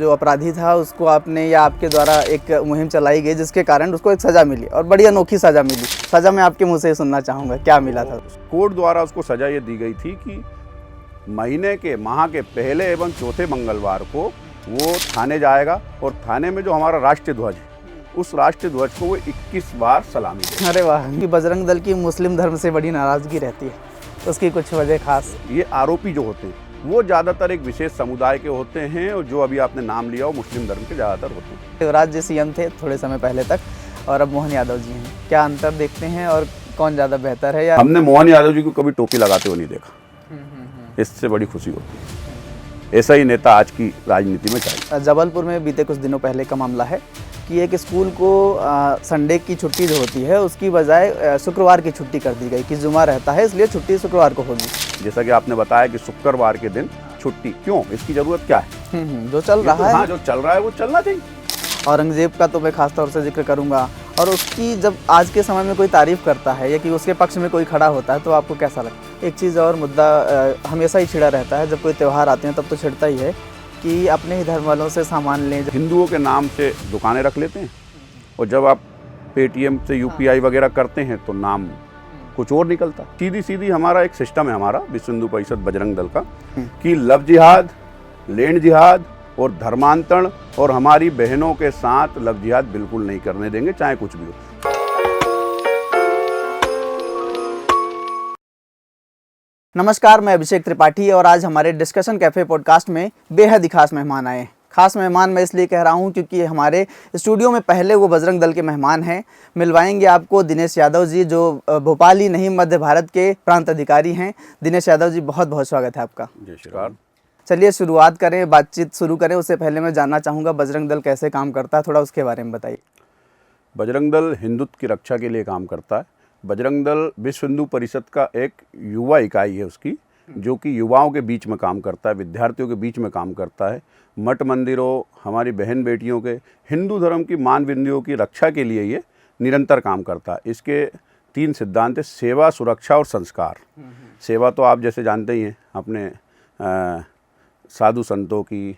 जो अपराधी था उसको आपने या आपके द्वारा एक मुहिम चलाई गई जिसके कारण उसको एक सज़ा मिली और बड़ी अनोखी सज़ा मिली। सज़ा मैं आपके मुंह से सुनना चाहूँगा, क्या मिला था? कोर्ट द्वारा उसको सज़ा ये दी गई थी कि महीने के माह के पहले एवं चौथे मंगलवार को वो थाने जाएगा और थाने में जो हमारा राष्ट्रीय ध्वज है उस राष्ट्रीय ध्वज को वो 21 बार सलामी देगा। अरे वाह! कि बजरंग दल की मुस्लिम धर्म से बड़ी नाराज़गी रहती है, उसकी कुछ वजह खास? ये आरोपी जो होते हैं वो ज़्यादातर एक विशेष समुदाय के होते हैं और जो अभी आपने नाम लिया वो मुस्लिम धर्म के ज़्यादातर होते हैं। शिवराज जी सीएम थे थोड़े समय पहले तक और अब मोहन यादव जी हैं, क्या अंतर देखते हैं और कौन ज़्यादा बेहतर है? या हमने मोहन यादव जी को कभी टोपी लगाते हुए नहीं देखा, इससे बड़ी खुशी होती है। ऐसा ही नेता आज की राजनीति में चाहिए। जबलपुर में बीते कुछ दिनों पहले का मामला है कि एक स्कूल को संडे की छुट्टी जो होती है उसकी बजाय शुक्रवार की छुट्टी कर दी गई कि जुमा रहता है इसलिए छुट्टी शुक्रवार को होगी। जैसा कि आपने बताया कि शुक्रवार के दिन छुट्टी, क्यों, इसकी जरूरत क्या है? जो चल रहा है, हाँ, जो चल रहा है वो चलना चाहिए। औरंगजेब का तो मैं खास तौर से जिक्र करूंगा और उसकी जब आज के समय में कोई तारीफ करता है या कि उसके पक्ष में कोई खड़ा होता है तो आपको कैसा लगता है? एक चीज़ और मुद्दा हमेशा ही छिड़ा रहता है, जब कोई त्यौहार आते हैं तब तो छिड़ता ही है कि अपने ही धर्म वालों से सामान लें। हिंदुओं के नाम से दुकानें रख लेते हैं और जब आप पेटीएम से यूपीआई वगैरह करते हैं तो नाम कुछ और निकलता। सीधी सीधी हमारा एक सिस्टम है, हमारा विश्व हिंदू परिषद बजरंग दल का, कि लव जिहाद, लैंड जिहाद और धर्मांतरण और हमारी बहनों के साथ लव जिहाद बिल्कुल नहीं करने देंगे, चाहे कुछ भी हो। नमस्कार, मैं अभिषेक त्रिपाठी और आज हमारे डिस्कशन कैफे पॉडकास्ट में बेहद ही खास मेहमान आए। खास मेहमान मैं इसलिए कह रहा हूं क्योंकि हमारे स्टूडियो में पहले वो बजरंग दल के मेहमान हैं। मिलवाएंगे आपको दिनेश यादव जी, जो भोपाल ही नहीं मध्य भारत के प्रांत अधिकारी हैं। दिनेश यादव जी, बहुत बहुत स्वागत है आपका। जय श्री राम। चलिए शुरुआत करें, बातचीत शुरू करें। उससे पहले मैं जानना चाहूँगा बजरंग दल कैसे काम करता है, थोड़ा उसके बारे में बताइए। बजरंग दल हिंदुत्व की रक्षा के लिए काम करता है। बजरंग दल विश्व हिंदू परिषद का एक युवा इकाई है उसकी, जो कि युवाओं के बीच में काम करता है, विद्यार्थियों के बीच में काम करता है। मठ मंदिरों, हमारी बहन बेटियों के, हिंदू धर्म की मान बिंदियों की रक्षा के लिए ये निरंतर काम करता है। इसके 3 सिद्धांत है: सेवा, सुरक्षा और संस्कार। सेवा तो आप जैसे जानते ही हैं, अपने साधु संतों की,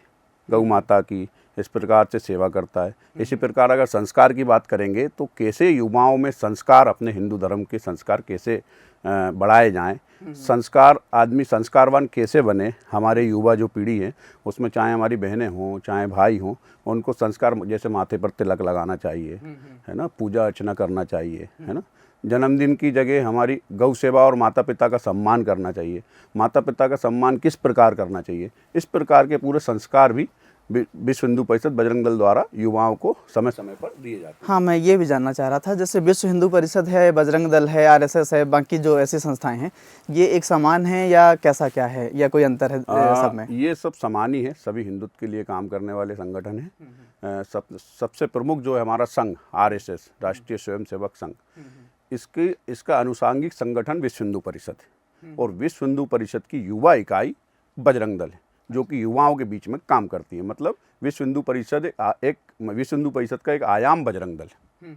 गौ माता की, इस प्रकार से सेवा करता है। इसी प्रकार अगर संस्कार की बात करेंगे तो कैसे युवाओं में संस्कार, अपने हिंदू धर्म के संस्कार कैसे बढ़ाए जाएं, संस्कार, आदमी संस्कारवान कैसे बने, हमारे युवा जो पीढ़ी है उसमें चाहे हमारी बहनें हों चाहे भाई हों, उनको संस्कार जैसे माथे पर तिलक लगाना चाहिए, है ना, पूजा अर्चना करना चाहिए, है ना, जन्मदिन की जगह हमारी गौ सेवा और माता पिता का सम्मान करना चाहिए। माता पिता का सम्मान किस प्रकार करना चाहिए, इस प्रकार के पूरे संस्कार भी विश्व हिंदू परिषद बजरंग दल द्वारा युवाओं को समय समय पर दिए जाते हैं। हाँ, मैं ये भी जानना चाह रहा था, जैसे विश्व हिंदू परिषद है, बजरंग दल है, आरएसएस है, बाकी जो ऐसी संस्थाएं हैं, ये एक समान है या कैसा क्या है, या कोई अंतर है सब में? ये सब समान ही है, सभी हिंदुत्व के लिए काम करने वाले संगठन हैं। सबसे प्रमुख जो है हमारा संघ आरएसएस, राष्ट्रीय स्वयंसेवक संघ, इसका अनुषांगिक संगठन विश्व हिंदू परिषद है और विश्व हिंदू परिषद की युवा इकाई बजरंग दल है, जो कि युवाओं के बीच में काम करती है। मतलब विश्व हिंदू परिषद का एक आयाम बजरंग दल है।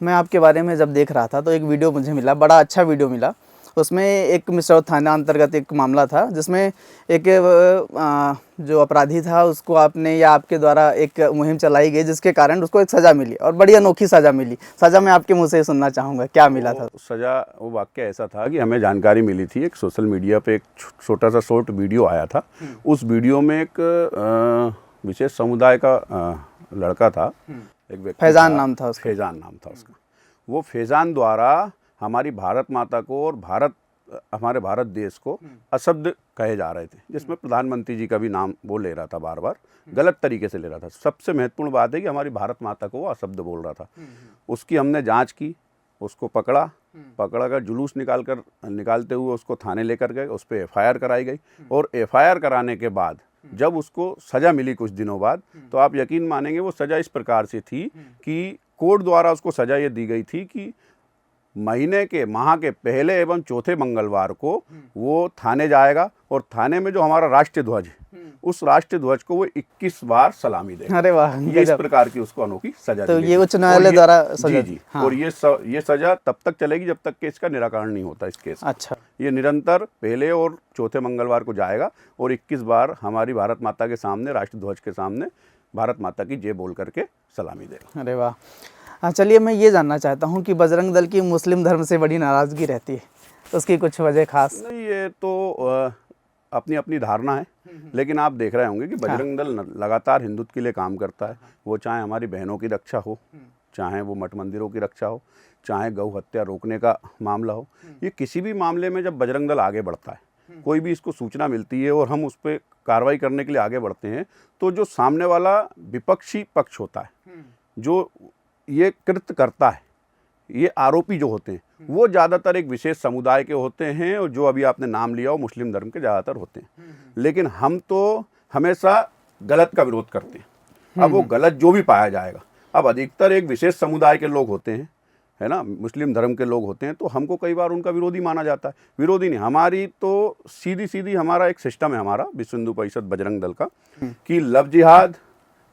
मैं आपके बारे में जब देख रहा था तो एक वीडियो मुझे मिला, बड़ा अच्छा वीडियो मिला। उसमें एक मिश्रौद थाना अंतर्गत एक मामला था जिसमें एक जो अपराधी था उसको आपने या आपके द्वारा एक मुहिम चलाई गई जिसके कारण उसको एक सज़ा मिली और बड़ी अनोखी सज़ा मिली। सज़ा मैं आपके मुंह से सुनना चाहूँगा, क्या मिला था? सज़ा, वो वाक्य ऐसा था कि हमें जानकारी मिली थी, एक सोशल मीडिया पे एक छोटा सा शॉर्ट वीडियो आया था। उस वीडियो में एक विशेष समुदाय का लड़का था, एक व्यक्ति, फैज़ान नाम था उसका। फैज़ान नाम था उसका। वो फैज़ान द्वारा हमारी भारत माता को और हमारे भारत देश को अशब्द कहे जा रहे थे, जिसमें प्रधानमंत्री जी का भी नाम वो ले रहा था, बार बार गलत तरीके से ले रहा था। सबसे महत्वपूर्ण बात है कि हमारी भारत माता को वो अशब्द बोल रहा था। उसकी हमने जांच की, उसको पकड़ा कर जुलूस निकालते हुए उसको थाने लेकर गए, उस पर एफआईआर कराई गई और एफआईआर कराने के बाद जब उसको सज़ा मिली कुछ दिनों बाद, तो आप यकीन मानेंगे वो सज़ा इस प्रकार से थी कि कोर्ट द्वारा उसको सज़ा ये दी गई थी कि महीने के माह के पहले एवं चौथे मंगलवार को वो थाने जाएगा और थाने में जो हमारा राष्ट्रीय ध्वज है उस राष्ट्रीय ध्वज को वो 21 बार सलामी देगा। अरे वाह! ये इस प्रकार की उसको अनोखी सजा तो दी ये उच्च न्यायालय द्वारा सजा? जी। हाँ। और ये सजा तब तक चलेगी जब तक केस का निराकरण नहीं होता इस केस। अच्छा। ये निरंतर पहले और चौथे मंगलवार को जाएगा और 21 बार हमारी भारत माता के सामने, राष्ट्रध्वज के सामने भारत माता की जय बोल करके सलामी देगा। अरे वाह। हाँ, चलिए मैं ये जानना चाहता हूँ कि बजरंग दल की मुस्लिम धर्म से बड़ी नाराज़गी रहती है, उसकी कुछ वजह खास? नहीं, ये तो अपनी अपनी धारणा है, लेकिन आप देख रहे होंगे कि बजरंग दल लगातार हिंदुत्व के लिए काम करता है। वो चाहे हमारी बहनों की रक्षा हो, चाहे वो मठ मंदिरों की रक्षा हो, चाहे गौ हत्या रोकने का मामला हो, ये किसी भी मामले में जब बजरंग दल आगे बढ़ता है, कोई भी इसको सूचना मिलती है और हम उस पर कार्रवाई करने के लिए आगे बढ़ते हैं, तो जो सामने वाला विपक्षी पक्ष होता है, जो ये कृत्य करता है, ये आरोपी जो होते हैं, वो ज़्यादातर एक विशेष समुदाय के होते हैं और जो अभी आपने नाम लिया वो मुस्लिम धर्म के ज़्यादातर होते हैं। लेकिन हम तो हमेशा गलत का विरोध करते हैं। अब वो गलत जो भी पाया जाएगा, अब अधिकतर एक विशेष समुदाय के लोग होते हैं, है ना, मुस्लिम धर्म के लोग होते हैं, तो हमको कई बार उनका विरोधी माना जाता है। विरोधी नहीं, हमारी तो सीधी सीधी हमारा एक सिस्टम है, हमारा विश्व हिंदू परिषद बजरंग दल का, कि लव जिहाद,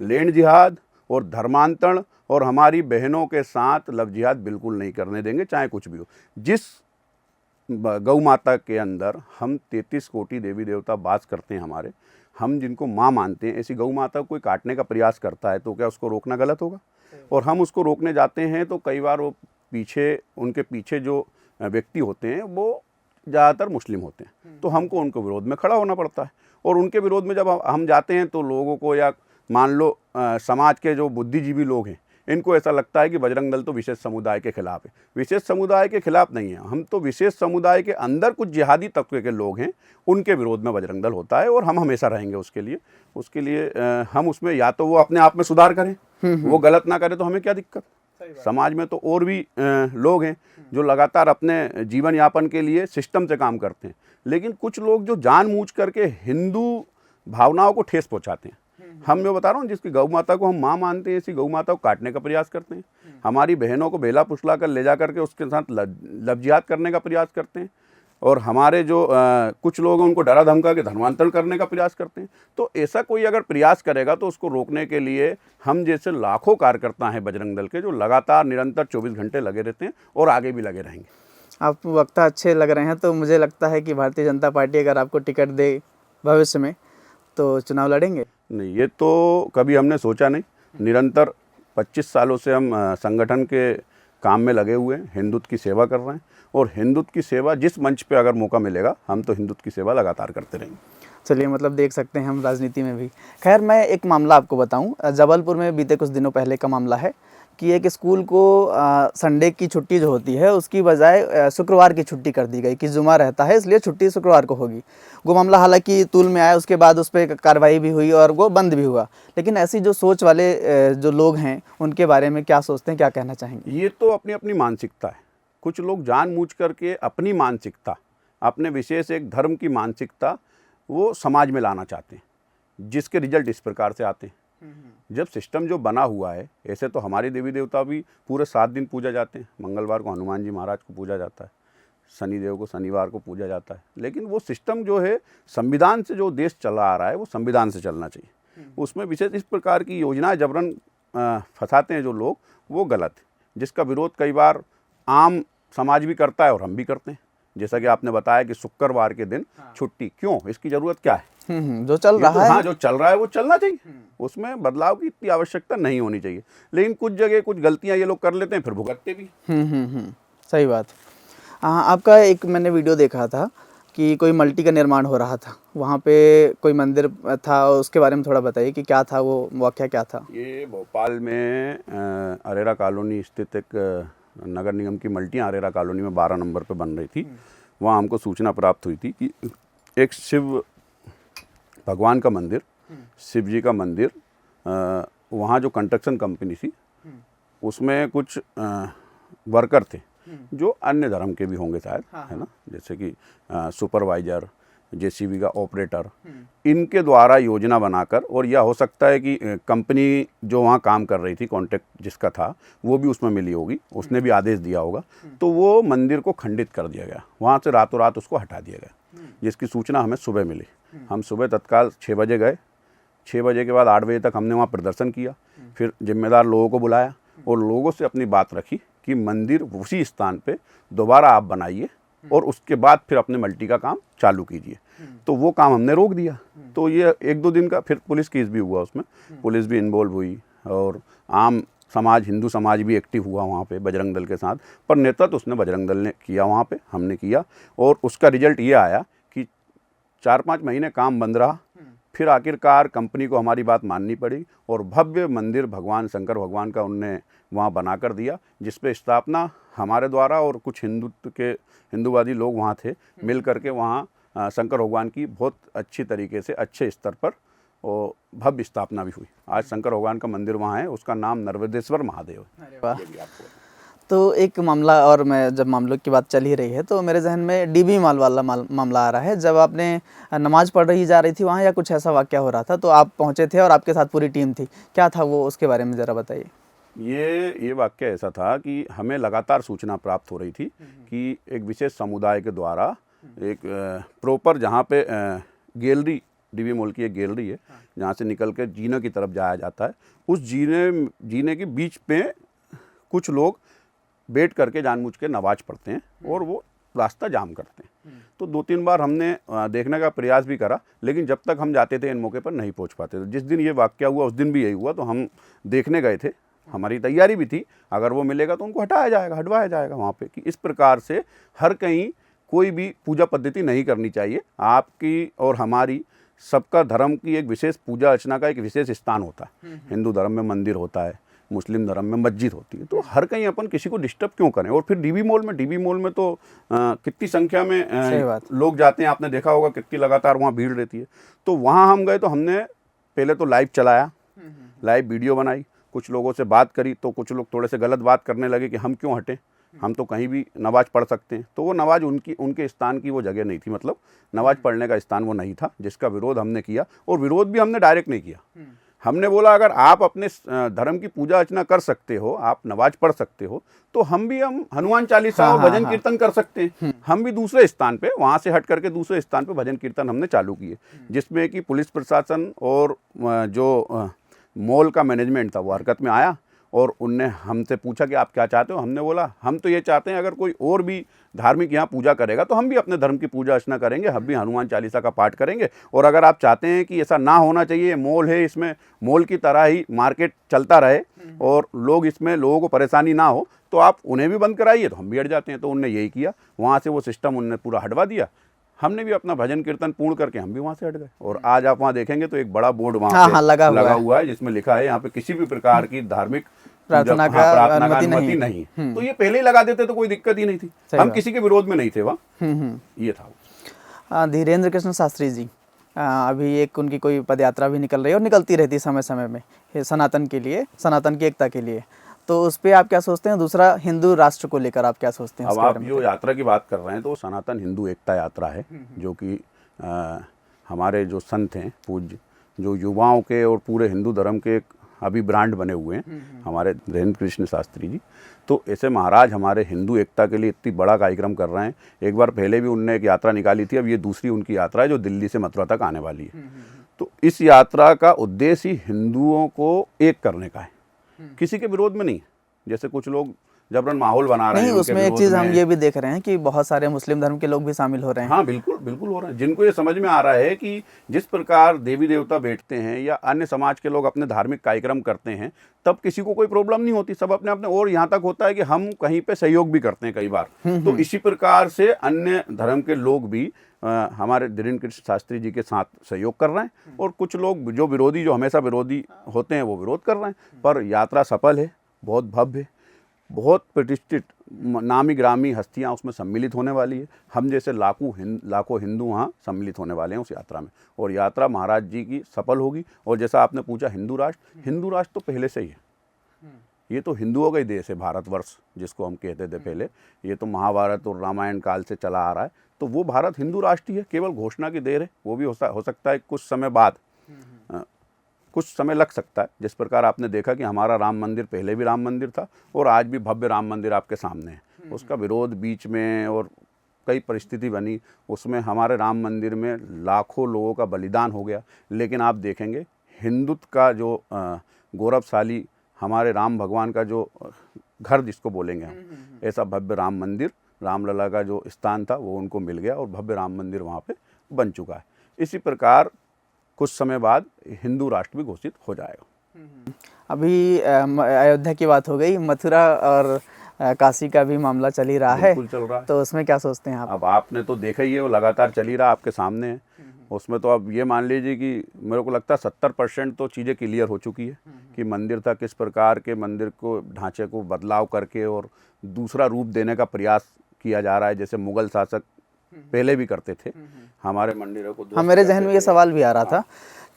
लैंड जिहाद और धर्मांतरण और हमारी बहनों के साथ लव जिहाद बिल्कुल नहीं करने देंगे, चाहे कुछ भी हो। जिस गौ माता के अंदर हम 33 कोटि देवी देवता वास करते हैं, हमारे, हम जिनको माँ मानते हैं, ऐसी गौ माता को कोई काटने का प्रयास करता है तो क्या उसको रोकना गलत होगा? और हम उसको रोकने जाते हैं तो कई बार वो उनके पीछे जो व्यक्ति होते हैं वो ज़्यादातर मुस्लिम होते हैं, तो हमको उनके विरोध में खड़ा होना पड़ता है। और उनके विरोध में जब हम जाते हैं तो लोगों को, या मान लो समाज के जो बुद्धिजीवी लोग हैं, इनको ऐसा लगता है कि बजरंग दल तो विशेष समुदाय के खिलाफ है। विशेष समुदाय के खिलाफ नहीं है, हम तो विशेष समुदाय के अंदर कुछ जिहादी तत्व के लोग हैं, उनके विरोध में बजरंग दल होता है और हम हमेशा रहेंगे उसके लिए हम उसमें या तो वो अपने आप में सुधार करें, वो गलत ना करें तो हमें क्या दिक्कत। समाज में तो और भी लोग हैं जो लगातार अपने जीवन यापन के लिए सिस्टम से काम करते हैं, लेकिन कुछ लोग जो जानबूझ करके हिंदू भावनाओं को ठेस पहुंचाते हैं। हम जो बता रहा हूँ, जिसकी गौ माता को हम माँ मानते हैं, ऐसी गौ माता को काटने का प्रयास करते हैं, हमारी बहनों को बेला पुछला कर ले जा करके उसके साथ लव जिहाद करने का प्रयास करते हैं, और हमारे जो कुछ लोग हैं उनको डरा धमका के धर्मांतरण करने का प्रयास करते हैं। तो ऐसा कोई अगर प्रयास करेगा तो उसको रोकने के लिए हम जैसे लाखों कार्यकर्ता हैं बजरंग दल के, जो लगातार निरंतर 24 घंटे लगे रहते हैं और आगे भी लगे रहेंगे। आप वक्ता अच्छे लग रहे हैं, तो मुझे लगता है कि भारतीय जनता पार्टी अगर आपको टिकट दे भविष्य में तो चुनाव लड़ेंगे? नहीं, ये तो कभी हमने सोचा नहीं। निरंतर 25 सालों से हम संगठन के काम में लगे हुए हैं, हिंदुत्व की सेवा कर रहे हैं, और हिंदुत्व की सेवा जिस मंच पे अगर मौका मिलेगा हम तो हिंदुत्व की सेवा लगातार करते रहेंगे। चलिए, मतलब देख सकते हैं हम राजनीति में भी। खैर, मैं एक मामला आपको बताऊं, जबलपुर में बीते कुछ दिनों पहले का मामला है कि एक स्कूल को संडे की छुट्टी जो होती है उसकी बजाय शुक्रवार की छुट्टी कर दी गई कि जुमा रहता है, इसलिए छुट्टी शुक्रवार को होगी। वो मामला हालांकि तूल में आया, उसके बाद उस पर कार्रवाई भी हुई और वो बंद भी हुआ। लेकिन ऐसी जो सोच वाले जो लोग हैं उनके बारे में क्या सोचते हैं, क्या कहना चाहेंगे? ये तो अपनी अपनी मानसिकता है। कुछ लोग जानबूझ करके अपनी मानसिकता, अपने विशेष एक धर्म की मानसिकता वो समाज में लाना चाहते हैं, जिसके रिजल्ट इस प्रकार से आते हैं। जब सिस्टम जो बना हुआ है, ऐसे तो हमारे देवी देवता भी पूरे 7 दिन पूजा जाते हैं। मंगलवार को हनुमान जी महाराज को पूजा जाता है, शनिदेव को शनिवार को पूजा जाता है, लेकिन वो सिस्टम जो है संविधान से जो देश चला आ रहा है वो संविधान से चलना चाहिए। उसमें विशेष इस प्रकार की योजनाएं जबरन फंसाते हैं जो लोग, वो गलत है, जिसका विरोध कई बार आम समाज भी करता है और हम भी करते हैं। जैसा कि आपने बताया कि शुक्रवार के दिन छुट्टी क्यों, इसकी ज़रूरत क्या है? जो चल रहा है, हाँ, जो चल रहा है वो चलना चाहिए, उसमें बदलाव की इतनी आवश्यकता नहीं होनी चाहिए। लेकिन कुछ जगह कुछ गलतियां ये लोग कर लेते हैं, फिर भुगतते भी। सही बात। आपका एक मैंने वीडियो देखा था कि कोई मल्टी का निर्माण हो रहा था, वहाँ पे कोई मंदिर था, उसके बारे में थोड़ा बताइए कि क्या था वो वाक़या, क्या था? ये भोपाल में अरेरा कॉलोनी स्थित एक नगर निगम की मल्टियाँ अरेरा कॉलोनी में 12 नंबर पे बन रही थी। वहाँ हमको सूचना प्राप्त हुई थी कि एक शिव भगवान का मंदिर, शिव जी का मंदिर, वहाँ जो कंस्ट्रक्शन कंपनी थी उसमें कुछ वर्कर थे जो अन्य धर्म के भी होंगे शायद, है ना, जैसे कि सुपरवाइजर, जेसीबी का ऑपरेटर, इनके द्वारा योजना बनाकर, और यह हो सकता है कि कंपनी जो वहाँ काम कर रही थी, कॉन्ट्रैक्ट जिसका था, वो भी उसमें मिली होगी, उसने भी आदेश दिया होगा, तो वो मंदिर को खंडित कर दिया गया, वहाँ से रातों रात उसको हटा दिया गया, जिसकी सूचना हमें सुबह मिली। हम सुबह तत्काल 6 बजे गए, 6 बजे के बाद 8 बजे तक हमने वहाँ प्रदर्शन किया, फिर जिम्मेदार लोगों को बुलाया और लोगों से अपनी बात रखी कि मंदिर उसी स्थान पे दोबारा आप बनाइए और उसके बाद फिर अपने मल्टी का काम चालू कीजिए। तो वो काम हमने रोक दिया। तो ये 1-2 दिन का फिर पुलिस केस भी हुआ उसमें, पुलिस भी इन्वॉल्व हुई और आम समाज, हिंदू समाज भी एक्टिव हुआ वहाँ पे बजरंग दल के साथ। पर नेतृत्व उसने बजरंग दल ने किया, वहाँ पे हमने किया और उसका रिजल्ट ये आया कि 4-5 महीने काम बंद रहा। फिर आखिरकार कंपनी को हमारी बात माननी पड़ी और भव्य मंदिर भगवान शंकर भगवान का उनने वहाँ बना कर दिया, जिस पे स्थापना हमारे द्वारा और कुछ हिंदूवादी लोग वहाँ थे मिल करके वहाँ शंकर भगवान की बहुत अच्छी तरीके से अच्छे स्तर पर और भव्य स्थापना भी हुई। आज शंकर भगवान का मंदिर वहाँ है, उसका नाम नर्मदेश्वर महादेव है। अरे वाह। तो एक मामला और, मैं जब मामलों की बात चल ही रही है तो मेरे जहन में डीबी माल वाला मामला आ रहा है। जब आपने नमाज पढ़ रही जा रही थी वहाँ, या कुछ ऐसा वाक़या हो रहा था, तो आप पहुँचे थे और आपके साथ पूरी टीम थी, क्या था वो, उसके बारे में ज़रा बताइए। ये वाक़या ऐसा था कि हमें लगातार सूचना प्राप्त हो रही थी कि एक विशेष समुदाय के द्वारा एक प्रॉपर जहाँ पे गैलरी, डीबी मॉल की एक गैलरी है जहाँ से निकल के जीने की तरफ जाया जाता है, उस जीने के बीच पे कुछ लोग बैठ करके जानबूझ के नमाज पढ़ते हैं और वो रास्ता जाम करते हैं। तो 2-3 बार हमने देखने का प्रयास भी करा, लेकिन जब तक हम जाते थे इन मौके पर नहीं पहुंच पाते थे। जिस दिन ये वाक़या हुआ उस दिन भी यही हुआ, तो हम देखने गए थे, हमारी तैयारी भी थी, अगर वो मिलेगा तो उनको हटवाया जाएगा वहाँ पे, कि इस प्रकार से हर कहीं कोई भी पूजा पद्धति नहीं करनी चाहिए। आपकी और हमारी सबका धर्म की एक विशेष पूजा अर्चना का एक विशेष स्थान होता है। हिंदू धर्म में मंदिर होता है, मुस्लिम धर्म में मस्जिद होती है, तो हर कहीं अपन किसी को डिस्टर्ब क्यों करें। और फिर डीबी मॉल में तो कितनी संख्या में लोग जाते हैं, आपने देखा होगा कितनी लगातार वहाँ भीड़ रहती है। तो वहाँ हम गए तो हमने पहले तो लाइव चलाया, लाइव वीडियो बनाई, कुछ लोगों से बात करी, तो कुछ लोग थोड़े से गलत बात करने लगे कि हम क्यों हटें, हम तो कहीं भी नमाज पढ़ सकते हैं। तो वो नमाज उनके स्थान की वो जगह नहीं थी, मतलब नमाज पढ़ने का स्थान वो नहीं था, जिसका विरोध हमने किया। और विरोध भी हमने डायरेक्ट नहीं किया, हमने बोला अगर आप अपने धर्म की पूजा अर्चना कर सकते हो, आप नमाज पढ़ सकते हो, तो हम हनुमान चालीसा और भजन कीर्तन कर सकते हैं। हम भी दूसरे स्थान पे, वहाँ से हट करके दूसरे स्थान पे भजन कीर्तन हमने चालू किए, जिसमें कि पुलिस प्रशासन और जो मॉल का मैनेजमेंट था वो हरकत में आया और उनने हमसे पूछा कि आप क्या चाहते हो। हमने बोला हम तो ये चाहते हैं अगर कोई और भी धार्मिक यहाँ पूजा करेगा तो हम भी अपने धर्म की पूजा अर्चना करेंगे, हम भी हनुमान चालीसा का पाठ करेंगे। और अगर आप चाहते हैं कि ऐसा ना होना चाहिए, मॉल है, इसमें मॉल की तरह ही मार्केट चलता रहे और लोगों को परेशानी ना हो, तो आप उन्हें भी बंद कराइए, तो हम भी हट जाते हैं। तो उनने यही किया, वहाँ से वो सिस्टम उनने पूरा हटवा दिया। हमने भी अपना भजन कीर्तन पूर्ण करके हम भी वहाँ से हट गए। और आज आप वहाँ देखेंगे तो एक बड़ा बोर्ड वहाँ पे लगा हुआ है जिसमें लिखा है यहाँ पे किसी भी प्रकार की धार्मिक प्रार्थना का अनुमति नहीं। तो ये पहले ही लगा देते तो कोई दिक्कत ही नहीं थी, हम किसी के विरोध में नहीं थे वहाँ। ये था। धीरेन्द्र कृष्ण शास्त्री जी, अभी एक उनकी कोई पदयात्रा भी निकल रही है और निकलती रहती है समय समय में सनातन के लिए, सनातन की एकता के लिए, तो उस पर आप क्या सोचते हैं? दूसरा हिंदू राष्ट्र को लेकर आप क्या सोचते हैं? अब आप जो यात्रा की बात कर रहे हैं तो सनातन हिंदू एकता यात्रा है, जो कि हमारे जो संत हैं पूज्य, जो युवाओं के और पूरे हिंदू धर्म के अभी ब्रांड बने हुए हैं हमारे धीरेन्द्र कृष्ण शास्त्री जी। तो ऐसे महाराज हमारे हिंदू एकता के लिए इतनी बड़ा कार्यक्रम कर रहे हैं। एक बार पहले भी उनने एक यात्रा निकाली थी, अब ये दूसरी उनकी यात्रा है जो दिल्ली से मथुरा तक आने वाली है। तो इस यात्रा का उद्देश्य ही हिंदुओं को एक करने का है, किसी के विरोध में नहीं। जैसे कुछ लोग जबरन माहौल बना रहे हैं, उसमें एक चीज़ हम ये भी देख रहे हैं कि बहुत सारे मुस्लिम धर्म के लोग भी शामिल हो रहे हैं। हाँ बिल्कुल हो रहे हैं, जिनको ये समझ में आ रहा है कि जिस प्रकार देवी देवता बैठते हैं या अन्य समाज के लोग अपने धार्मिक कार्यक्रम करते हैं, तब किसी को कोई प्रॉब्लम नहीं होती, सब अपने अपने। और यहाँ तक होता है कि हम कहीं पे सहयोग भी करते हैं कई बार। तो इसी प्रकार से अन्य धर्म के लोग भी हमारे धीरेन्द्र कृष्ण शास्त्री जी के साथ सहयोग कर रहे हैं। और कुछ लोग जो विरोधी, जो हमेशा विरोधी होते हैं, वो विरोध कर रहे हैं। पर यात्रा सफल है, बहुत भव्य है, बहुत प्रतिष्ठित नामी ग्रामी हस्तियां उसमें सम्मिलित होने वाली है। हम जैसे लाखों हिंदू वहाँ सम्मिलित होने वाले हैं उस यात्रा में, और यात्रा महाराज जी की सफल होगी। और जैसा आपने पूछा हिंदू राष्ट्र तो पहले से ही है, ये तो हिंदुओं का ही देश है, भारतवर्ष जिसको हम कहते थे पहले, ये तो महाभारत और रामायण काल से चला आ रहा है। तो वो भारत हिंदू राष्ट्र ही है, केवल घोषणा की देर है। वो भी हो सकता है कुछ समय बाद, कुछ समय लग सकता है। जिस प्रकार आपने देखा कि हमारा राम मंदिर पहले भी राम मंदिर था और आज भी भव्य राम मंदिर आपके सामने है। उसका विरोध बीच में और कई परिस्थिति बनी, उसमें हमारे राम मंदिर में लाखों लोगों का बलिदान हो गया। लेकिन आप देखेंगे हिंदुत्व का जो गौरवशाली हमारे राम भगवान का जो घर जिसको बोलेंगे हम, ऐसा भव्य राम मंदिर रामलला का जो स्थान था वो उनको मिल गया और भव्य राम मंदिर वहाँ पे बन चुका है। इसी प्रकार कुछ समय बाद हिंदू राष्ट्र भी घोषित हो जाएगा। अभी अयोध्या की बात हो गई, मथुरा और काशी का भी मामला चल ही रहा है, बिल्कुल चल रहा है। तो उसमें क्या सोचते हैं आप? अब आपने तो देखा ही है, वो लगातार चल ही रहा आपके सामने है। उसमें तो अब ये मान लीजिए कि मेरे को लगता है 70% तो चीज़ें क्लियर हो चुकी है कि मंदिर था किस प्रकार के, मंदिर को ढांचे को बदलाव करके और दूसरा रूप देने का प्रयास किया जा रहा है, जैसे मुगल शासक पहले भी करते थे हमारे मंदिरों को। हाँ, मेरे जहन में ये सवाल भी आ रहा था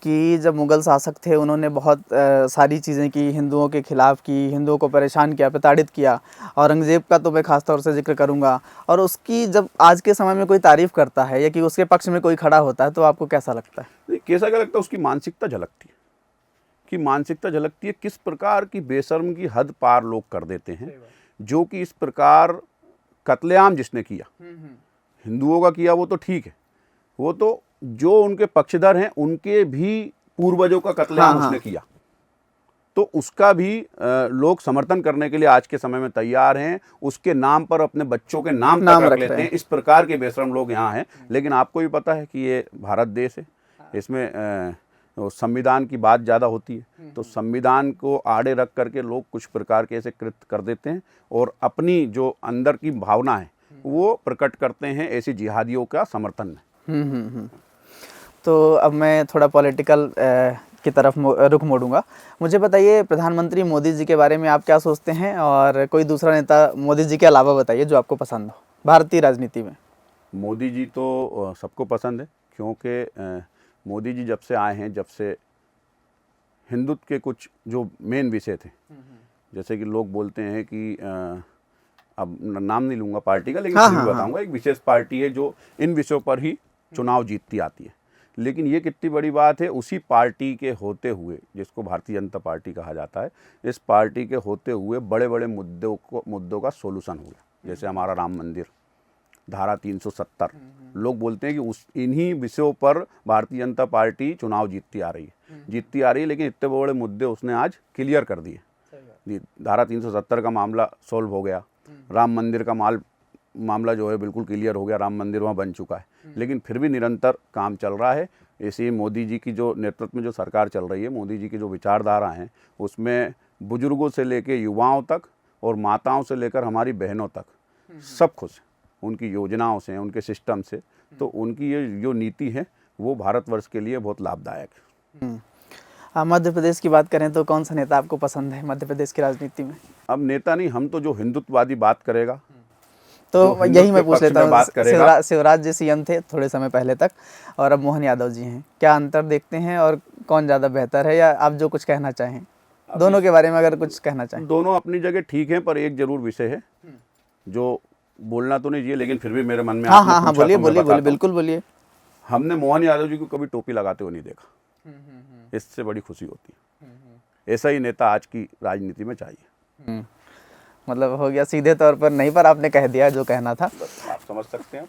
कि जब मुगल शासक थे उन्होंने बहुत सारी चीज़ें की, हिंदुओं के खिलाफ़ की, हिंदुओं को परेशान किया, प्रताड़ित किया। औरंगज़ेब का तो मैं ख़ास तौर से जिक्र करूँगा। और उसकी जब आज के समय में कोई तारीफ़ करता है या कि उसके पक्ष में कोई खड़ा होता है तो आपको कैसा लगता है? कैसा क्या लगता है, उसकी मानसिकता झलकती है कि मानसिकता झलकती है किस प्रकार की बेशर्म की हद पार लोग कर देते हैं। जो कि इस प्रकार कत्लेआम जिसने किया, हिंदुओं का किया वो तो ठीक है, वो तो जो उनके पक्षधर हैं उनके भी पूर्वजों का कत्लेआम उसने किया, तो उसका भी लोग समर्थन करने के लिए आज के समय में तैयार हैं। उसके नाम पर अपने बच्चों के नाम तक रख लेते हैं। इस प्रकार के बेशरम लोग यहाँ हैं। लेकिन आपको भी पता है कि ये भारत देश है, इसमें संविधान की बात ज़्यादा होती है, तो संविधान को आड़े रख करके लोग कुछ प्रकार के ऐसे कृत्य कर देते हैं और अपनी जो अंदर की भावना है वो प्रकट करते हैं ऐसी जिहादियों का समर्थन में। तो अब मैं थोड़ा पॉलिटिकल की तरफ रुख मोड़ूंगा। मुझे बताइए, प्रधानमंत्री मोदी जी के बारे में आप क्या सोचते हैं, और कोई दूसरा नेता मोदी जी के अलावा बताइए जो आपको पसंद हो भारतीय राजनीति में। मोदी जी तो सबको पसंद है, क्योंकि मोदी जी जब से आए हैं, जब से हिंदुत्व के कुछ जो मेन विषय थे, जैसे कि लोग बोलते हैं कि अब नाम नहीं लूँगा पार्टी का, लेकिन फिर भी बताऊँगा, एक विशेष पार्टी है जो इन विषयों पर ही चुनाव जीतती आती है। लेकिन ये कितनी बड़ी बात है, उसी पार्टी के होते हुए, जिसको भारतीय जनता पार्टी कहा जाता है, इस पार्टी के होते हुए बड़े बड़े मुद्दों का सोल्यूशन हो गया। जैसे हमारा राम मंदिर, धारा 370, लोग बोलते हैं कि इन्हीं विषयों पर भारतीय जनता पार्टी चुनाव जीतती आ रही है, लेकिन इतने बड़े मुद्दे उसने आज क्लियर कर दिए। धारा 370 का मामला सोल्व हो गया, राम मंदिर का मामला जो है बिल्कुल क्लियर हो गया, राम मंदिर वहाँ बन चुका है। लेकिन फिर भी निरंतर काम चल रहा है। ऐसे मोदी जी की जो नेतृत्व में जो सरकार चल रही है, मोदी जी की जो विचारधारा हैं, उसमें बुजुर्गों से लेकर युवाओं तक और माताओं से लेकर हमारी बहनों तक सब खुश हैं उनकी योजनाओं से, उनके सिस्टम से। तो उनकी ये जो नीति है वो भारतवर्ष के लिए बहुत लाभदायक है। मध्य प्रदेश की बात करें तो कौन सा नेता आपको पसंद है मध्य प्रदेश की राजनीति में? अब नेता नहीं, हम तो जो हिंदुत्ववादी बात करेगा, तो यही मैं पूछ लेता हूँ। शिवराज जी सीएम थे थोड़े समय पहले तक, और अब मोहन यादव जी हैं, क्या अंतर देखते हैं और कौन ज़्यादा बेहतर है, या आप जो कुछ कहना चाहें दोनों के बारे में अगर कुछ कहना चाहें? दोनों अपनी जगह ठीक हैं, पर एक जरूर विषय है जो बोलना तो नहीं चाहिए, लेकिन फिर भी मेरे मन में हाँ, बोलिए, बिल्कुल बोलिए। हमने मोहन यादव जी को कभी टोपी लगाते हुए नहीं देखा, इससे बड़ी खुशी होती है। ऐसा ही नेता आज की राजनीति में चाहिए। मतलब हो गया सीधे तौर पर नहीं, पर आपने कह दिया जो कहना था, आप समझ सकते हैं।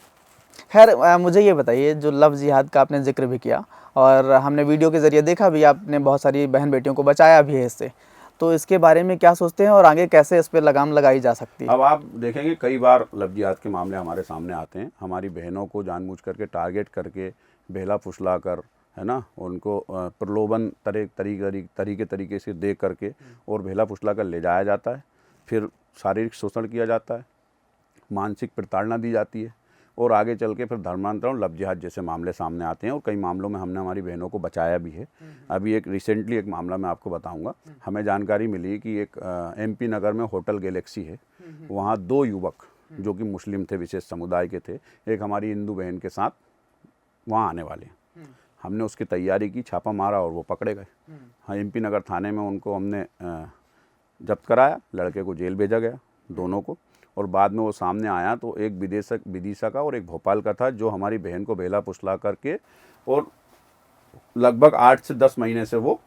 खैर, मुझे ये बताइए, जो लव जिहाद का आपने जिक्र भी किया और हमने वीडियो के ज़रिए देखा भी, आपने बहुत सारी बहन बेटियों को बचाया भी है इससे, तो इसके बारे में क्या सोचते हैं और आगे कैसे इस पर लगाम लगाई जा सकती है? अब आप देखेंगे कई बार लव जिहाद के मामले हमारे सामने आते हैं, हमारी बहनों को जानबूझ करके टारगेट करके बहला फुसला कर, है ना, उनको प्रलोभन तरीके से दे करके और बहला फुसला कर ले जाया जाता है। फिर शारीरिक शोषण किया जाता है, मानसिक प्रताड़ना दी जाती है, और आगे चल के फिर धर्मांतरण, लव जिहाद जैसे मामले सामने आते हैं। और कई मामलों में हमने हमारी बहनों को बचाया भी है। अभी एक रिसेंटली एक मामला मैं आपको बताऊंगा। हमें जानकारी मिली कि एक MP नगर में होटल गैलेक्सी है, वहाँ 2 युवक जो कि मुस्लिम थे, विशेष समुदाय के थे, एक हमारी हिंदू बहन के साथ वहाँ आने वाले हैं। हमने उसकी तैयारी की, छापा मारा और वो पकड़े गए। हाँ, MP नगर थाने में उनको हमने जब्त कराया, लड़के को जेल भेजा गया, दोनों को। और बाद में वो सामने आया तो एक विदिशा का और एक भोपाल का था, जो हमारी बहन को बहला फुसला करके और लगभग 8 से 10 महीने से वो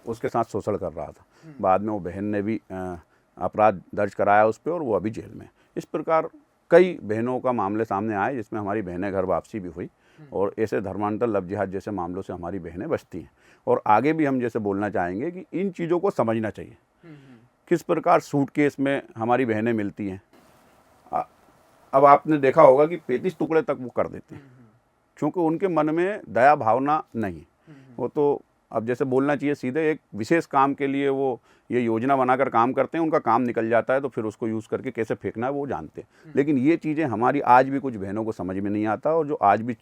उसके साथ शोषण कर रहा था। बाद में वो बहन ने भी अपराध दर्ज कराया उस पर, और वो अभी जेल में। इस प्रकार कई बहनों का मामले सामने आए जिसमें हमारी बहनें घर वापसी भी हुई, और ऐसे धर्मांतर, लव जिहाद जैसे मामलों से हमारी बहनें बचती हैं। और आगे भी हम जैसे बोलना चाहेंगे कि इन चीज़ों को समझना चाहिए, किस प्रकार सूटकेस में हमारी बहनें मिलती हैं। अब आपने देखा होगा कि 35 टुकड़े तक वो कर देते हैं, क्योंकि उनके मन में दया भावना नहीं। वो तो अब जैसे बोलना चाहिए सीधे, एक विशेष काम के लिए वो ये योजना बनाकर काम करते हैं, उनका काम निकल जाता है तो फिर उसको यूज़ करके कैसे फेंकना है वो जानते हैं। लेकिन ये चीज़ें हमारी आज भी कुछ बहनों को समझ में नहीं आता, और जो आज भी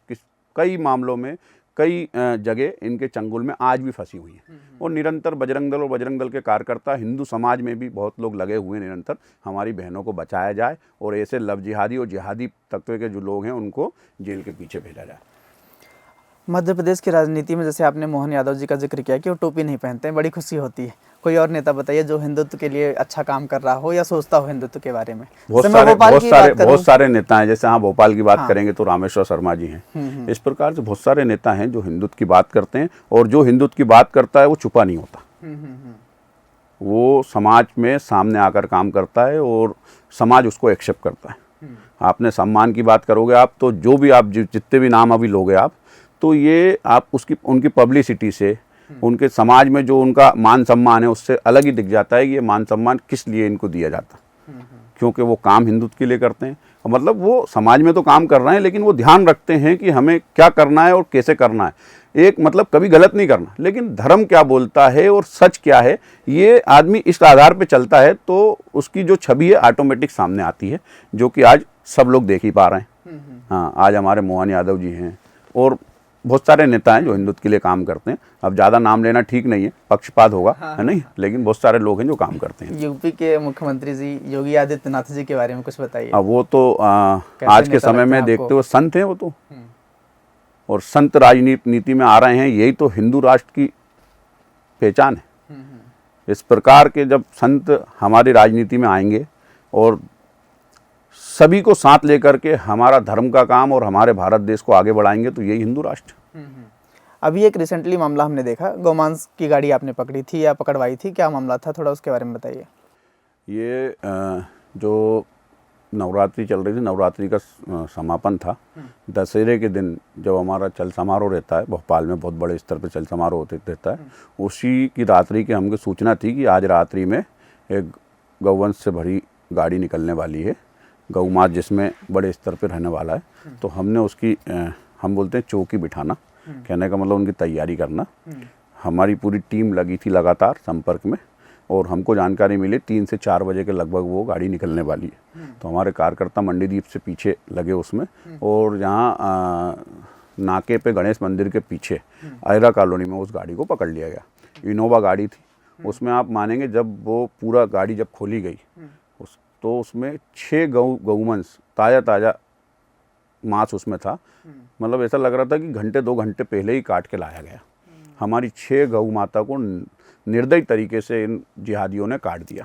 कई मामलों में कई जगह इनके चंगुल में आज भी फंसी हुई हैं। और निरंतर बजरंग दल और बजरंग दल के कार्यकर्ता, हिंदू समाज में भी बहुत लोग लगे हुए हैं निरंतर, हमारी बहनों को बचाया जाए और ऐसे लव जिहादी और जिहादी तत्व के जो लोग हैं उनको जेल के पीछे भेजा जाए। मध्य प्रदेश की राजनीति में जैसे आपने मोहन यादव जी का जिक्र किया कि वो टोपी नहीं पहनते हैं, बड़ी खुशी होती है। कोई और नेता बताइए जो हिंदुत्व के लिए अच्छा काम कर रहा हो या सोचता हो हिंदुत्व के बारे में। बहुत सारे नेता हैं, जैसे हाँ भोपाल की बात करेंगे तो रामेश्वर शर्मा जी हैं। इस प्रकार से बहुत सारे नेता हैं जो हिंदुत्व की बात करते हैं, और जो हिंदुत्व की बात करता है वो छुपा नहीं होता, वो समाज में सामने आकर काम करता है और समाज उसको एक्सेप्ट करता है। आपने सम्मान की बात करोगे आप, तो जो भी आप जितने भी नाम अभी लोगे आप, तो ये आप उनकी पब्लिसिटी से, उनके समाज में जो उनका मान सम्मान है उससे अलग ही दिख जाता है कि ये मान सम्मान किस लिए इनको दिया जाता, क्योंकि वो काम हिंदुत्व के लिए करते हैं। मतलब वो समाज में तो काम कर रहे हैं, लेकिन वो ध्यान रखते हैं कि हमें क्या करना है और कैसे करना है। एक मतलब कभी गलत नहीं करना, लेकिन धर्म क्या बोलता है और सच क्या है, ये आदमी इस आधार पे चलता है तो उसकी जो छवि है ऑटोमेटिक सामने आती है, जो कि आज सब लोग देख ही पा रहे हैं। हाँ, आज हमारे मोहन यादव जी हैं और बहुत सारे नेता हैं जो हिंदुत्व के लिए काम करते हैं। अब ज़्यादा नाम लेना ठीक नहीं है, पक्षपात होगा, है नहीं, लेकिन बहुत सारे लोग हैं जो काम करते हैं। यूपी के मुख्यमंत्री जी योगी आदित्यनाथ जी के बारे में कुछ बताइए। अब वो तो आज के समय में देखते हो संत हैं वो तो, और संत राजनीति में आ रहे हैं, यही तो हिंदू राष्ट्र की पहचान है। इस प्रकार के जब संत हमारी राजनीति में आएंगे और सभी को साथ लेकर के हमारा धर्म का काम और हमारे भारत देश को आगे बढ़ाएंगे, तो यही हिंदू राष्ट्र। अभी एक रिसेंटली मामला हमने देखा, गौमांस की गाड़ी आपने पकड़ी थी या पकड़वाई थी, क्या मामला था, थोड़ा उसके बारे में बताइए। ये जो नवरात्रि चल रही थी, नवरात्रि का समापन था। दशहरे के दिन जब हमारा चल समारोह रहता है, भोपाल में बहुत बड़े स्तर पर चल समारोह रहता है, उसी की रात्रि की हमको सूचना थी कि आज रात्रि में एक गौवंश से भरी गाड़ी निकलने वाली है, गौ मात जिसमें बड़े स्तर पर रहने वाला है। तो हमने उसकी हम बोलते हैं चौकी बिठाना, कहने का मतलब उनकी तैयारी करना। हमारी पूरी टीम लगी थी लगातार संपर्क में, और हमको जानकारी मिली 3 से 4 बजे के लगभग वो गाड़ी निकलने वाली है। तो हमारे कार्यकर्ता मंडीदीप से पीछे लगे उसमें, और यहाँ नाके पे गणेश मंदिर के पीछे आयरा कॉलोनी में उस गाड़ी को पकड़ लिया गया। इनोवा गाड़ी थी, उसमें आप मानेंगे जब वो पूरा गाड़ी जब खोली गई तो उसमें 6 गौवंश ताज़ा मांस उसमें था। मतलब ऐसा लग रहा था कि घंटे 2 घंटे पहले ही काट के लाया गया। हमारी 6 गौ माता को निर्दयी तरीके से इन जिहादियों ने काट दिया,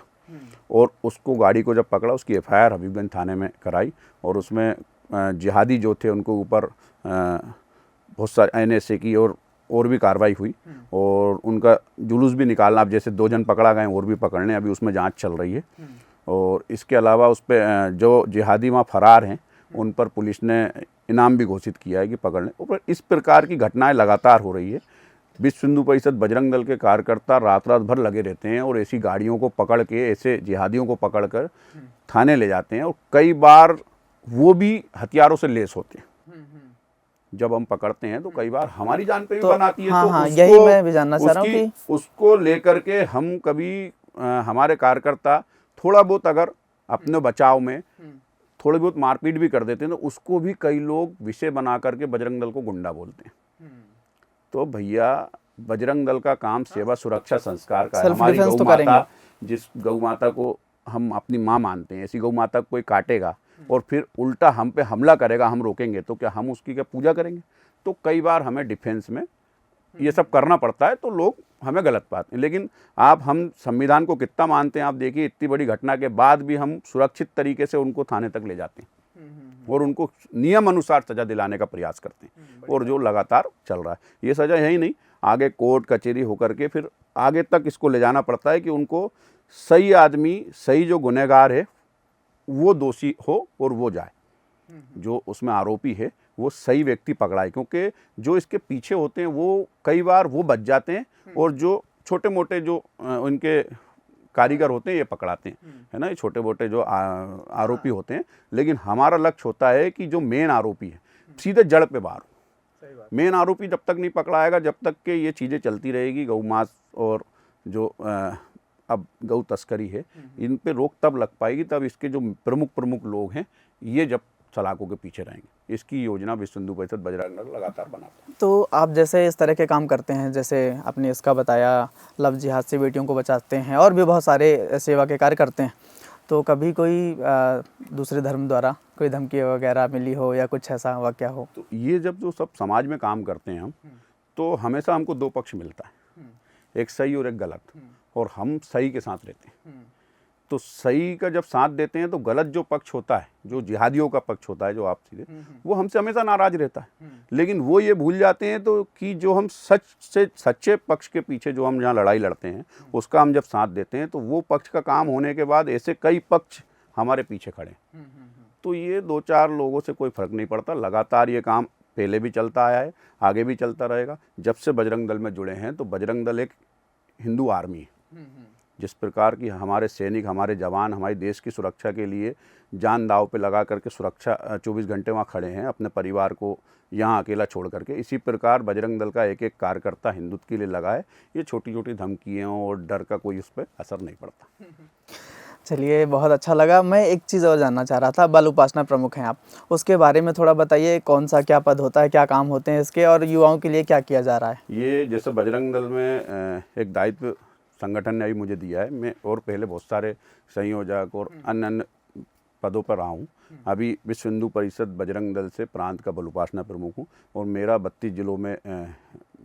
और उसको गाड़ी को जब पकड़ा उसकी FIR हबीबगंज थाने में कराई, और उसमें जिहादी जो थे उनको ऊपर बहुत सारे NSA की और भी कार्रवाई हुई, और उनका जुलूस भी निकालना। अब जैसे 2 जन पकड़ा गए और भी पकड़ने, अभी उसमें जांच चल रही है। और इसके अलावा उस पर जो जिहादी वहाँ फरार हैं उन पर पुलिस ने इनाम भी घोषित किया है कि पकड़ने। और इस प्रकार की घटनाएं लगातार हो रही है। विश्व हिंदू परिषद बजरंग दल के कार्यकर्ता रात भर लगे रहते हैं, और ऐसी गाड़ियों को पकड़ के, ऐसे जिहादियों को पकड़कर थाने ले जाते हैं, और कई बार वो भी हथियारों से लेस होते हैं। जब हम पकड़ते हैं तो कई बार हमारी जान पे भी बनाती है। तो यही मैं भी जानना चाह रहा हूं कि उसको लेकर के हम कभी हमारे कार्यकर्ता थोड़ा बहुत अगर अपने बचाव में थोड़ी बहुत मारपीट भी कर देते हैं, तो उसको भी कई लोग विषय बना करके बजरंग दल को गुंडा बोलते हैं। तो भैया, बजरंग दल का काम सेवा सुरक्षा संस्कार का है। हमारी गौ माता, जिस गौ माता को हम अपनी माँ मानते हैं, ऐसी गौ माता को कोई काटेगा और फिर उल्टा हम पे हमला करेगा, हम रोकेंगे तो क्या हम उसकी क्या पूजा करेंगे? तो कई बार हमें डिफेंस में ये सब करना पड़ता है, तो लोग हमें गलत पाते हैं। लेकिन हम संविधान को कितना मानते हैं, आप देखिए, इतनी बड़ी घटना के बाद भी हम सुरक्षित तरीके से उनको थाने तक ले जाते हैं और उनको नियम अनुसार सजा दिलाने का प्रयास करते हैं, और जो लगातार चल रहा है। ये सजा यही नहीं, आगे कोर्ट कचहरी होकर के फिर आगे तक इसको ले जाना पड़ता है कि उनको सही आदमी, सही जो गुनहगार है वो दोषी हो और वो जाए, जो उसमें आरोपी है वो सही व्यक्ति पकड़ाए, क्योंकि जो इसके पीछे होते हैं वो कई बार वो बच जाते हैं, और जो छोटे मोटे जो उनके कारीगर होते हैं, ये पकड़ाते हैं, है ना, ये छोटे मोटे जो आरोपी होते हैं। लेकिन हमारा लक्ष्य होता है कि जो मेन आरोपी है सीधे जड़ पे बाहर हो। मेन आरोपी जब तक नहीं पकड़ाएगा, जब तक के ये चीज़ें चलती रहेगी, गौ मांस और जो अब गौ तस्करी है, इन पे रोक तब लग पाएगी, तब इसके जो प्रमुख लोग हैं ये जब सलाखों के पीछे रहेंगे। इसकी योजना विश्व हिंदू परिषद बजरंग दल लगातार बनाता है। तो आप जैसे इस तरह के काम करते हैं, जैसे आपने इसका बताया लव जिहाद से बेटियों को बचाते हैं और भी बहुत सारे सेवा के कार्य करते हैं, तो कभी कोई दूसरे धर्म द्वारा कोई धमकी वगैरह मिली हो या कुछ ऐसा वाकया हो? तो ये जब जो सब समाज में काम करते हैं हम, तो हमेशा हमको दो पक्ष मिलता है, एक सही और एक गलत, और हम सही के साथ रहते हैं। तो सही का जब साथ देते हैं तो गलत जो पक्ष होता है, जो जिहादियों का पक्ष होता है, जो आप सीधे, वो हमसे हमेशा नाराज रहता है। लेकिन वो ये भूल जाते हैं तो कि जो हम सच से सच्चे पक्ष के पीछे जो हम जहाँ लड़ाई लड़ते हैं उसका हम जब साथ देते हैं, तो वो पक्ष का काम होने के बाद ऐसे कई पक्ष हमारे पीछे खड़े। तो ये 2-4 लोगों से कोई फर्क नहीं पड़ता। लगातार ये काम पहले भी चलता आया है, आगे भी चलता रहेगा। जब से बजरंग दल में जुड़े हैं तो बजरंग दल एक हिंदू आर्मी है। जिस प्रकार की हमारे सैनिक, हमारे जवान हमारे देश की सुरक्षा के लिए जान दाव पे लगा करके सुरक्षा 24 घंटे वहाँ खड़े हैं, अपने परिवार को यहाँ अकेला छोड़ करके, इसी प्रकार बजरंग दल का एक एक कार्यकर्ता हिंदुत्व के लिए लगा है। ये छोटी छोटी धमकियों और डर का कोई उस पर असर नहीं पड़ता। चलिए, बहुत अच्छा लगा। मैं एक चीज़ और जानना चाह रहा था, बल उपासना प्रमुख हैं आप, उसके बारे में थोड़ा बताइए। कौन सा क्या पद होता है, क्या काम होते हैं इसके, और युवाओं के लिए क्या किया जा रहा है? ये जैसे बजरंग दल में एक दायित्व संगठन ने भी मुझे दिया है। मैं और पहले बहुत सारे संयोजक और अन्य पदों पर रहा हूँ। अभी विश्व हिंदू परिषद बजरंग दल से प्रांत का बल उपासना प्रमुख हूँ, और मेरा 32 जिलों में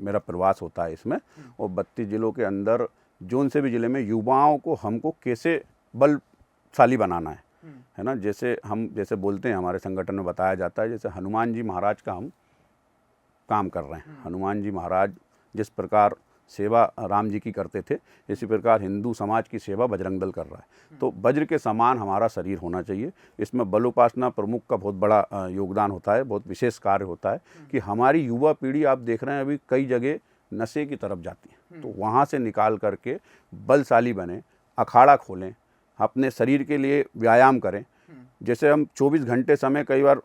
मेरा प्रवास होता है इसमें। और 32 जिलों के अंदर जोन से भी जिले में युवाओं को हमको कैसे बलशाली बनाना है ना। जैसे बोलते हैं, हमारे संगठन में बताया जाता है, जैसे हनुमान जी महाराज का हम काम कर रहे हैं। हनुमान जी महाराज जिस प्रकार सेवा राम जी की करते थे, इसी प्रकार हिंदू समाज की सेवा बजरंग दल कर रहा है। तो वज्र के समान हमारा शरीर होना चाहिए। इसमें बल उपासना प्रमुख का बहुत बड़ा योगदान होता है, बहुत विशेष कार्य होता है कि हमारी युवा पीढ़ी, आप देख रहे हैं अभी कई जगह नशे की तरफ जाती है, तो वहाँ से निकाल करके बलशाली बने, अखाड़ा खोलें, अपने शरीर के लिए व्यायाम करें। जैसे हम 24 घंटे समय, कई बार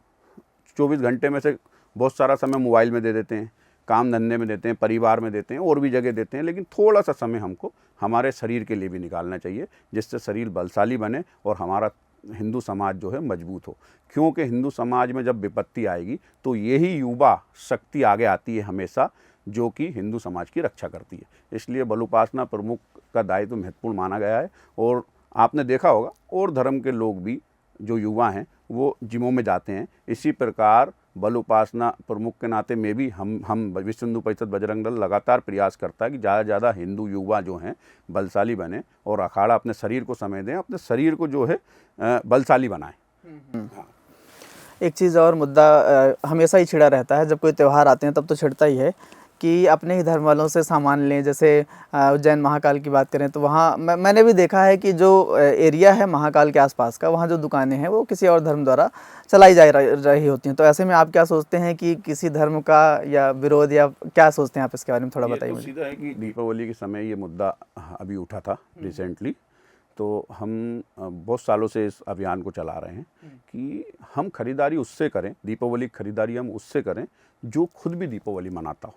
24 घंटे में से बहुत सारा समय मोबाइल में दे देते हैं, काम धंधे में देते हैं, परिवार में देते हैं, और भी जगह देते हैं, लेकिन थोड़ा सा समय हमको हमारे शरीर के लिए भी निकालना चाहिए, जिससे शरीर बलशाली बने और हमारा हिंदू समाज जो है मजबूत हो। क्योंकि हिंदू समाज में जब विपत्ति आएगी तो यही युवा शक्ति आगे आती है हमेशा, जो कि हिंदू समाज की रक्षा करती है। इसलिए बल उपासना प्रमुख का दायित्व महत्वपूर्ण माना गया है। और आपने देखा होगा और धर्म के लोग भी, जो युवा हैं, वो जिमों में जाते हैं। इसी प्रकार बल उपासना प्रमुख के नाते में भी हम विश्व हिंदू परिषद बजरंग दल लगातार प्रयास करता है कि ज़्यादा से ज़्यादा हिंदू युवा जो हैं बलशाली बने और अखाड़ा अपने शरीर को समय दें, अपने शरीर को जो है बलशाली बनाएं। एक चीज़ और मुद्दा हमेशा ही छिड़ा रहता है, जब कोई त्यौहार आते हैं तब तो छिड़ता ही है कि अपने ही धर्म वालों से सामान लें। जैसे उज्जैन महाकाल की बात करें तो वहाँ मैंने भी देखा है कि जो एरिया है महाकाल के आसपास का, वहाँ जो दुकानें हैं वो किसी और धर्म द्वारा चलाई जा रही होती हैं। तो ऐसे में आप क्या सोचते हैं कि किसी धर्म का या विरोध, या क्या सोचते हैं आप इसके बारे में, थोड़ा बताइए मुझे। सीधा है कि दीपावली के समय ये मुद्दा अभी उठा था रिसेंटली, तो हम बहुत सालों से इस अभियान को चला रहे हैं कि हम खरीदारी उससे करें, दीपावली खरीदारी हम उससे करें जो खुद भी दीपावली मनाता हो।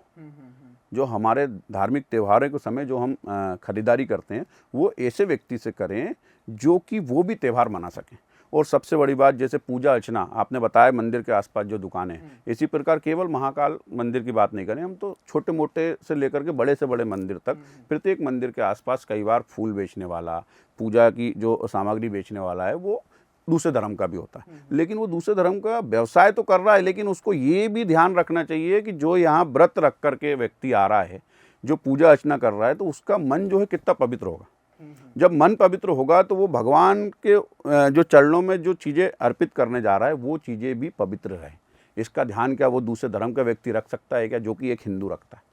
जो हमारे धार्मिक त्योहारों के समय जो हम खरीदारी करते हैं वो ऐसे व्यक्ति से करें जो कि वो भी त्यौहार मना सकें। और सबसे बड़ी बात, जैसे पूजा अर्चना आपने बताया, मंदिर के आसपास जो दुकानें हैं, इसी प्रकार केवल महाकाल मंदिर की बात नहीं करें हम, तो छोटे मोटे से लेकर के बड़े से बड़े मंदिर तक, प्रत्येक मंदिर के आसपास कई बार फूल बेचने वाला, पूजा की जो सामग्री बेचने वाला है, वो दूसरे धर्म का भी होता है। लेकिन वो दूसरे धर्म का व्यवसाय तो कर रहा है, लेकिन उसको ये भी ध्यान रखना चाहिए कि जो यहाँ व्रत रख करके व्यक्ति आ रहा है, जो पूजा अर्चना कर रहा है, तो उसका मन जो है कितना पवित्र होगा। जब मन पवित्र होगा तो वो भगवान के जो चरणों में जो चीज़ें अर्पित करने जा रहा है वो चीज़ें भी पवित्र रहे। इसका ध्यान क्या वो दूसरे धर्म का व्यक्ति रख सकता है क्या, जो कि एक हिंदू रखता है?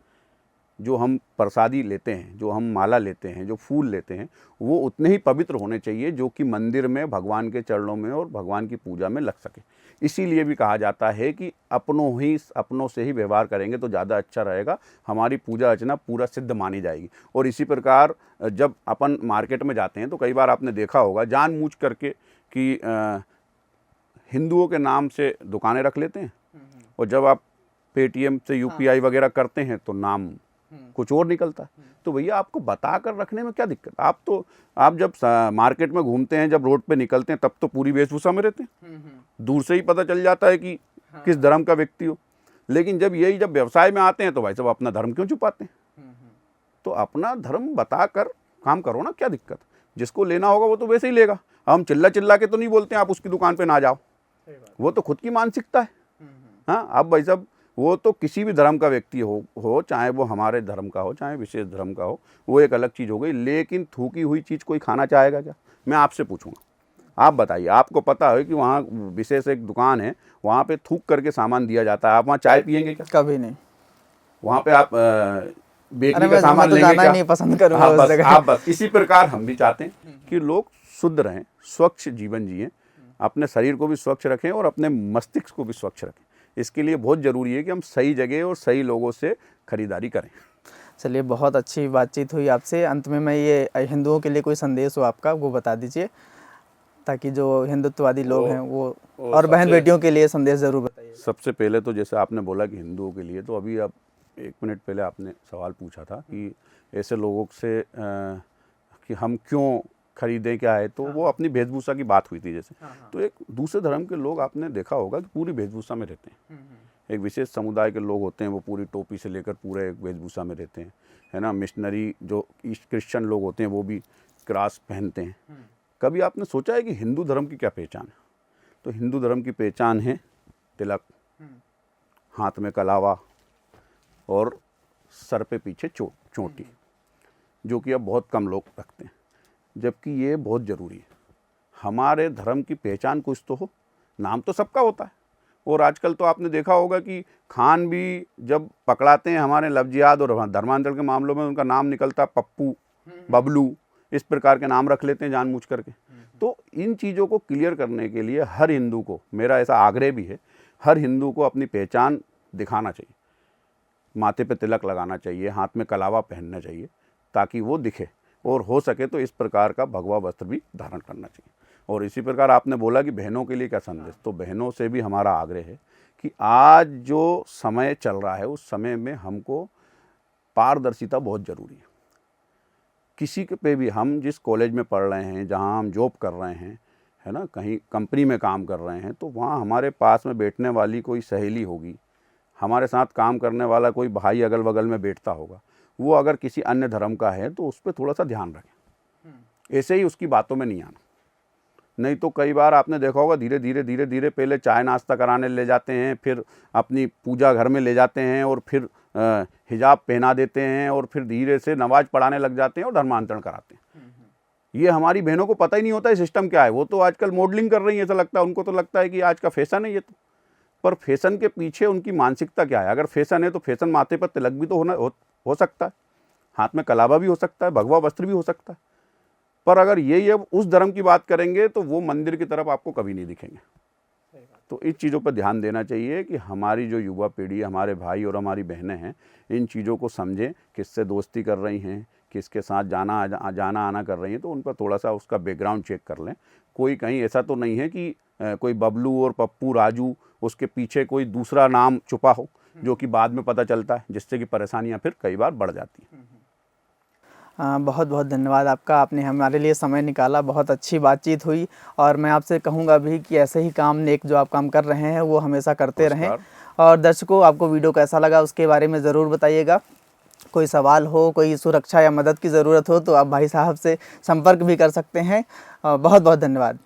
जो हम प्रसादी लेते हैं, जो हम माला लेते हैं, जो फूल लेते हैं, वो उतने ही पवित्र होने चाहिए जो कि मंदिर में भगवान के चरणों में और भगवान की पूजा में लग सके। इसीलिए भी कहा जाता है कि अपनों से ही व्यवहार करेंगे तो ज़्यादा अच्छा रहेगा, हमारी पूजा अर्चना पूरा सिद्ध मानी जाएगी। और इसी प्रकार जब अपन मार्केट में जाते हैं तो कई बार आपने देखा होगा जानबूझ करके कि हिंदुओं के नाम से दुकानें रख लेते हैं, और जब आप पेटीएम से यूपीआई वगैरह करते हैं तो नाम कुछ और निकलता है। तो भैया आपको बता कर रखने में क्या दिक्कत? आप जब मार्केट में घूमते हैं, जब रोड पे निकलते हैं, तब तो पूरी वेशभूषा में रहते हैं, दूर से ही पता चल जाता है कि किस धर्म का व्यक्ति हो। लेकिन जब व्यवसाय में आते हैं तो भाई साहब अपना धर्म क्यों छुपाते हैं? तो अपना धर्म बता कर काम करो ना, क्या दिक्कत? जिसको लेना होगा वो तो वैसे ही लेगा। हम चिल्ला चिल्ला के तो नहीं बोलते हैं आप उसकी दुकान पे ना जाओ, वो तो खुद की मानसिकता है। हाँ, अब भाई साहब वो तो किसी भी धर्म का व्यक्ति हो, चाहे वो हमारे धर्म का हो, चाहे विशेष धर्म का हो, वो एक अलग चीज़ हो गई। लेकिन थूकी हुई चीज़ कोई खाना चाहेगा क्या? मैं आपसे पूछूंगा, आप बताइए। आपको पता है कि वहाँ विशेष एक दुकान है, वहाँ पे थूक करके सामान दिया जाता है, आप वहाँ चाय पियेंगे क्या? कभी नहीं। वहाँ पे आप बेकरी का सामान तो लेंगे क्या? नहीं पसंद करूंगा हाँ, उस जगह। बस इसी प्रकार हम भी चाहते हैं कि लोग शुद्ध रहें, स्वच्छ जीवन जिएं, अपने शरीर को भी स्वच्छ रखें और अपने मस्तिष्क को भी स्वच्छ रखें। इसके लिए बहुत ज़रूरी है कि हम सही जगह और सही लोगों से खरीदारी करें। चलिए, बहुत अच्छी बातचीत हुई आपसे। अंत में मैं ये हिंदुओं के लिए कोई संदेश हो आपका, वो बता दीजिए, ताकि जो हिंदुत्ववादी लोग हैं वो और बहन बेटियों के लिए संदेश ज़रूर बताइए। सबसे पहले तो जैसे आपने बोला कि हिंदुओं के लिए, तो अभी आप 1 मिनट पहले आपने सवाल पूछा था कि ऐसे लोगों से कि हम क्यों खरीदें, क्या है, तो वो अपनी वेशभूषा की बात हुई थी जैसे। तो एक दूसरे धर्म के लोग आपने देखा होगा कि पूरी वेशभूषा में रहते हैं। एक विशेष समुदाय के लोग होते हैं, वो पूरी टोपी से लेकर पूरे एक वेशभूषा में रहते हैं, है ना। मिशनरी जो क्रिश्चियन लोग होते हैं वो भी क्रॉस पहनते हैं। कभी आपने सोचा है कि हिंदू धर्म की क्या पहचान है? तो हिंदू धर्म की पहचान है तिलक, हाथ में कलावा और सर पे पीछे चोटी, जो कि अब बहुत कम लोग रखते हैं, जबकि ये बहुत ज़रूरी है। हमारे धर्म की पहचान कुछ तो हो, नाम तो सबका होता है। और आजकल तो आपने देखा होगा कि खान भी जब पकड़ाते हैं हमारे लफ्जियात और धर्मांतरण के मामलों में, उनका नाम निकलता है पप्पू, बबलू, इस प्रकार के नाम रख लेते हैं जानबूझ करके। तो इन चीज़ों को क्लियर करने के लिए हर हिंदू को, मेरा ऐसा आग्रह भी है, हर हिंदू को अपनी पहचान दिखाना चाहिए। माथे पे तिलक लगाना चाहिए, हाथ में कलावा पहनना चाहिए, ताकि वो दिखे। और हो सके तो इस प्रकार का भगवा वस्त्र भी धारण करना चाहिए। और इसी प्रकार आपने बोला कि बहनों के लिए क्या संदेश, तो बहनों से भी हमारा आग्रह है कि आज जो समय चल रहा है उस समय में हमको पारदर्शिता बहुत ज़रूरी है। किसी के पे भी, हम जिस कॉलेज में पढ़ रहे हैं, जहाँ हम जॉब कर रहे हैं, है ना, कहीं कंपनी में काम कर रहे हैं, तो वहाँ हमारे पास में बैठने वाली कोई सहेली होगी, हमारे साथ काम करने वाला कोई भाई अगल बगल में बैठता होगा, वो अगर किसी अन्य धर्म का है तो उस पर थोड़ा सा ध्यान रखें। ऐसे ही उसकी बातों में नहीं आना। नहीं तो कई बार आपने देखा होगा धीरे धीरे पहले चाय नाश्ता कराने ले जाते हैं, फिर अपनी पूजा घर में ले जाते हैं, और फिर हिजाब पहना देते हैं, और फिर धीरे से नमाज पढ़ाने लग जाते हैं और धर्मांतरण कराते हैं। ये हमारी बहनों को पता ही नहीं होता है सिस्टम क्या है। वो तो आजकल मॉडलिंग कर रही है, ऐसा लगता है उनको, तो लगता है कि आज का फैशन है ये तो। पर फैशन के पीछे उनकी मानसिकता क्या है? अगर फैशन है तो फैशन माथे पर तिलक भी तो हो सकता है, हाथ में कलावा भी हो सकता है, भगवा वस्त्र भी हो सकता है। पर अगर ये उस धर्म की बात करेंगे तो वो मंदिर की तरफ आपको कभी नहीं दिखेंगे। तो इस चीज़ों पर ध्यान देना चाहिए कि हमारी जो युवा पीढ़ी, हमारे भाई और हमारी बहनें हैं, इन चीज़ों को समझें, किससे दोस्ती कर रही हैं, किसके साथ जाना आना कर रही हैं, तो उन पर थोड़ा सा उसका बैकग्राउंड चेक कर लें। कोई कहीं ऐसा तो नहीं है कि कोई बबलू और पप्पू राजू, उसके पीछे कोई दूसरा नाम छुपा हो, जो कि बाद में पता चलता है, जिससे कि परेशानियां फिर कई बार बढ़ जाती हैं। बहुत बहुत धन्यवाद आपका, आपने हमारे लिए समय निकाला, बहुत अच्छी बातचीत हुई। और मैं आपसे कहूँगा भी कि ऐसे ही काम नेक जो आप काम कर रहे हैं वो हमेशा करते रहें। और दर्शकों, आपको वीडियो कैसा लगा उसके बारे में ज़रूर बताइएगा। कोई सवाल हो, कोई सुरक्षा या मदद की ज़रूरत हो तो आप भाई साहब से संपर्क भी कर सकते हैं। बहुत बहुत धन्यवाद।